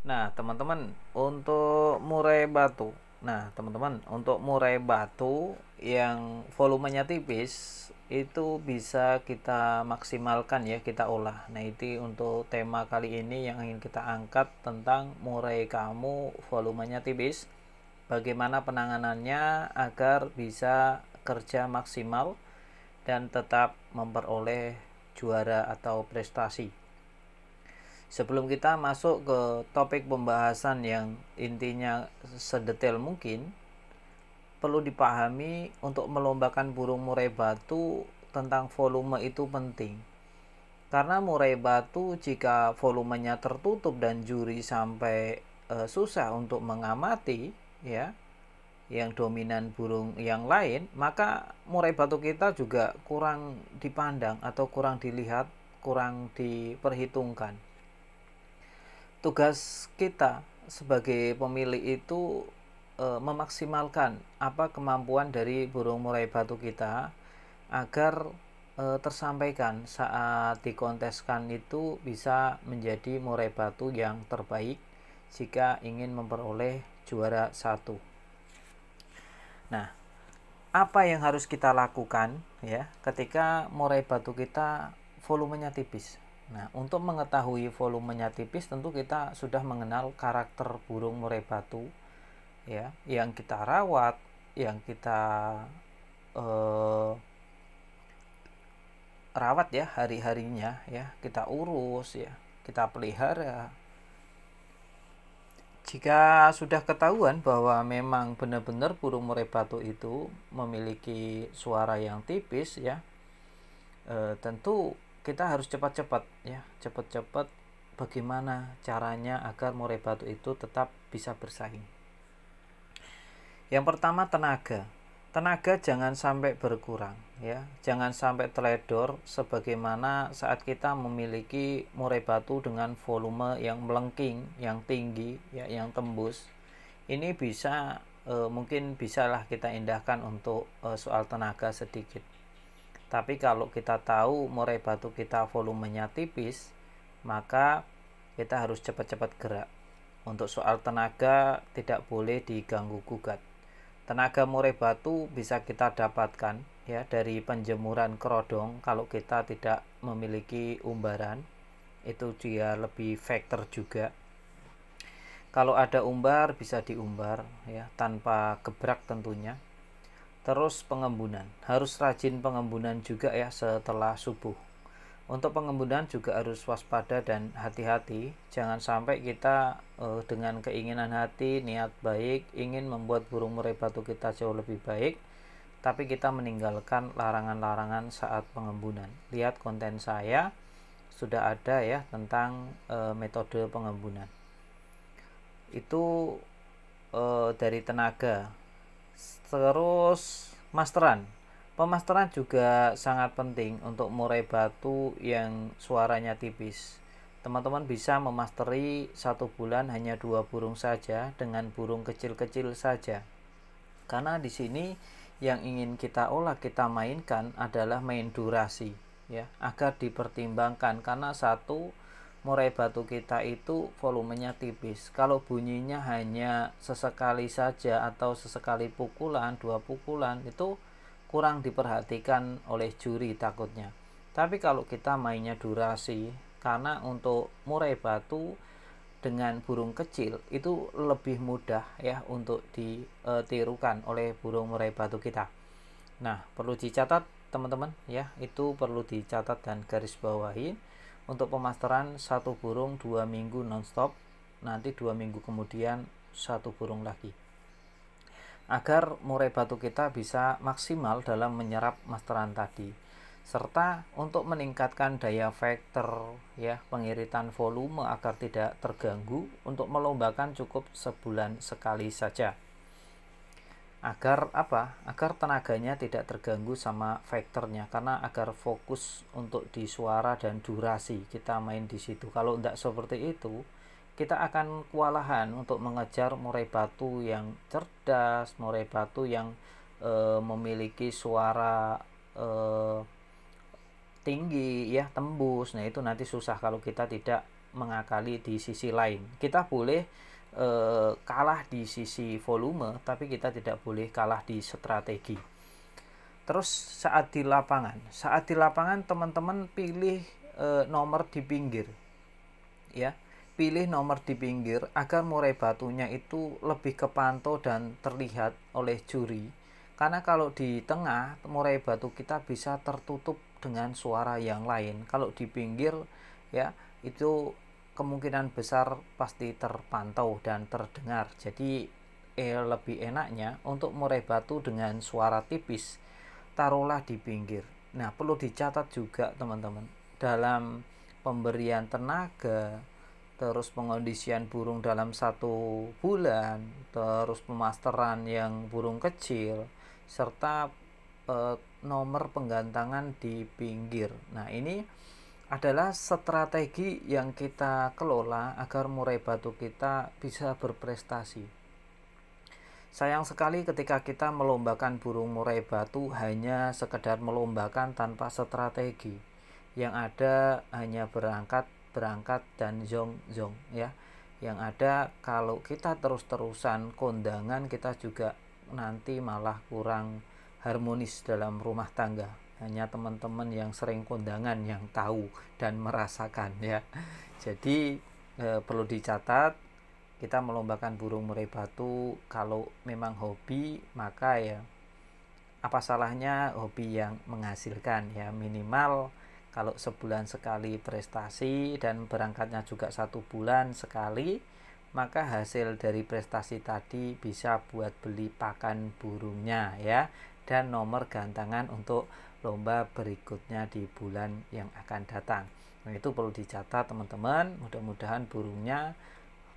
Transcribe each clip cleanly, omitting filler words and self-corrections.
Nah, teman-teman, untuk murai batu. Nah, teman-teman, untuk murai batu yang volumenya tipis itu bisa kita maksimalkan ya, kita olah. Nah, itu untuk tema kali ini yang ingin kita angkat tentang murai kamu volumenya tipis. Bagaimana penanganannya agar bisa kerja maksimal dan tetap memperoleh juara atau prestasi. Sebelum kita masuk ke topik pembahasan yang intinya sedetail mungkin, perlu dipahami untuk melombakan burung murai batu tentang volume itu penting. Karena murai batu jika volumenya tertutup dan juri sampai susah untuk mengamati ya, yang dominan burung yang lain, maka murai batu kita juga kurang dipandang atau kurang dilihat, kurang diperhitungkan. Tugas kita sebagai pemilik itu memaksimalkan apa kemampuan dari burung murai batu kita agar tersampaikan saat dikonteskan itu bisa menjadi murai batu yang terbaik jika ingin memperoleh juara satu. Nah, apa yang harus kita lakukan ya ketika murai batu kita volumenya tipis? Nah, untuk mengetahui volumenya tipis tentu kita sudah mengenal karakter burung murai batu ya, yang kita rawat, yang kita rawat ya hari-harinya ya, kita urus ya, kita pelihara. Jika sudah ketahuan bahwa memang benar-benar burung murai batu itu memiliki suara yang tipis ya, tentu kita harus cepat-cepat ya, cepat-cepat bagaimana caranya agar murai batu itu tetap bisa bersaing. Yang pertama, tenaga. Tenaga jangan sampai berkurang ya, jangan sampai teledor sebagaimana saat kita memiliki murai batu dengan volume yang melengking, yang tinggi ya, yang tembus. Ini bisa mungkin bisalah kita indahkan untuk soal tenaga sedikit. Tapi kalau kita tahu murai batu kita volumenya tipis, maka kita harus cepat-cepat gerak. Untuk soal tenaga tidak boleh diganggu gugat. Tenaga murai batu bisa kita dapatkan ya dari penjemuran kerodong kalau kita tidak memiliki umbaran. Itu dia lebih faktor juga. Kalau ada umbar bisa diumbar ya, tanpa gebrak tentunya. Terus pengembunan, harus rajin pengembunan juga ya setelah subuh. Untuk pengembunan juga harus waspada dan hati-hati. Jangan sampai kita dengan keinginan hati, niat baik, ingin membuat burung murai batu kita jauh lebih baik, tapi kita meninggalkan larangan-larangan saat pengembunan. Lihat konten saya, sudah ada ya tentang metode pengembunan. Itu dari tenaga. Terus masteran. Pemasteran juga sangat penting untuk murai batu yang suaranya tipis. Teman-teman bisa memasteri 1 bulan hanya 2 burung saja dengan burung kecil-kecil saja. Karena di sini yang ingin kita olah, kita mainkan adalah main durasi ya, agar dipertimbangkan karena satu murai batu kita itu volumenya tipis. Kalau bunyinya hanya sesekali saja atau sesekali pukulan, 2 pukulan, itu kurang diperhatikan oleh juri takutnya. Tapi kalau kita mainnya durasi, karena untuk murai batu dengan burung kecil itu lebih mudah ya untuk ditirukan oleh burung murai batu kita. Nah, perlu dicatat teman-teman ya, itu perlu dicatat dan garis bawahi. Untuk pemasteran 1 burung 2 minggu nonstop, nanti 2 minggu kemudian 1 burung lagi, agar murai batu kita bisa maksimal dalam menyerap masteran tadi, serta untuk meningkatkan daya faktor ya, pengiritan volume agar tidak terganggu. Untuk melombakan cukup sebulan sekali saja, agar apa? Agar tenaganya tidak terganggu sama faktornya, karena agar fokus untuk di suara dan durasi kita main di situ. Kalau tidak seperti itu, kita akan kewalahan untuk mengejar murai batu yang cerdas, murai batu yang memiliki suara tinggi ya, tembus. Nah, itu nanti susah kalau kita tidak mengakali di sisi lain. Kita boleh kalah di sisi volume, tapi kita tidak boleh kalah di strategi. Terus saat di lapangan teman-teman pilih nomor di pinggir, ya, pilih nomor di pinggir agar murai batunya itu lebih kepantau dan terlihat oleh juri. Karena kalau di tengah murai batu kita bisa tertutup dengan suara yang lain. Kalau di pinggir, ya, itu kemungkinan besar pasti terpantau dan terdengar. Jadi lebih enaknya untuk murai batu dengan suara tipis, taruhlah di pinggir. Nah, perlu dicatat juga teman-teman, dalam pemberian tenaga, terus pengondisian burung dalam 1 bulan, terus pemasteran yang burung kecil, serta nomor penggantangan di pinggir. Nah, ini adalah strategi yang kita kelola agar murai batu kita bisa berprestasi. Sayang sekali ketika kita melombakan burung murai batu hanya sekedar melombakan tanpa strategi. Yang ada hanya berangkat dan zong ya. Yang ada kalau kita terus-terusan kondangan, kita juga nanti malah kurang harmonis dalam rumah tangga. Hanya teman-teman yang sering kondangan yang tahu dan merasakan, ya. Jadi perlu dicatat, kita melombakan burung murai batu kalau memang hobi, maka ya apa salahnya hobi yang menghasilkan, ya. Minimal kalau sebulan sekali prestasi dan berangkatnya juga 1 bulan sekali, maka hasil dari prestasi tadi bisa buat beli pakan burungnya, ya, dan nomor gantangan untuk lomba berikutnya di bulan yang akan datang. Nah, itu perlu dicatat teman-teman. Mudah-mudahan burungnya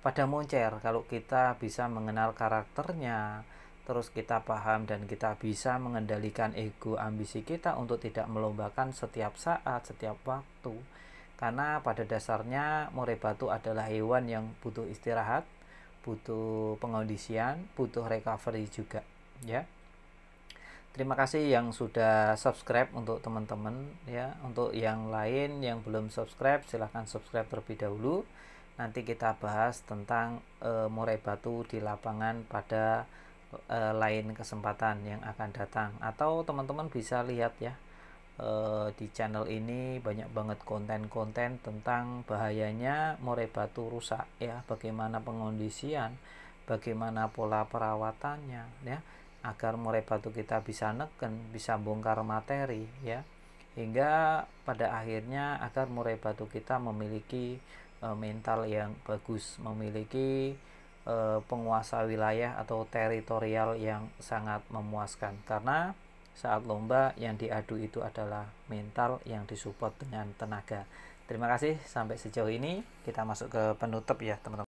pada moncer kalau kita bisa mengenal karakternya, terus kita paham dan kita bisa mengendalikan ego ambisi kita untuk tidak melombakan setiap saat, setiap waktu. Karena pada dasarnya murai batu adalah hewan yang butuh istirahat, butuh pengondisian, butuh recovery juga, ya. Terima kasih yang sudah subscribe untuk teman-teman, ya. Untuk yang lain yang belum subscribe, silahkan subscribe terlebih dahulu. Nanti kita bahas tentang murai batu di lapangan pada lain kesempatan yang akan datang. Atau teman-teman bisa lihat, ya, di channel ini banyak banget konten-konten tentang bahayanya murai batu rusak, ya. Bagaimana pengondisian, bagaimana pola perawatannya, ya, agar murai batu kita bisa neken, bisa bongkar materi, ya, hingga pada akhirnya agar murai batu kita memiliki mental yang bagus, memiliki penguasa wilayah atau teritorial yang sangat memuaskan. Karena saat lomba yang diadu itu adalah mental yang disupport dengan tenaga. Terima kasih sampai sejauh ini. Kita masuk ke penutup, ya teman-teman.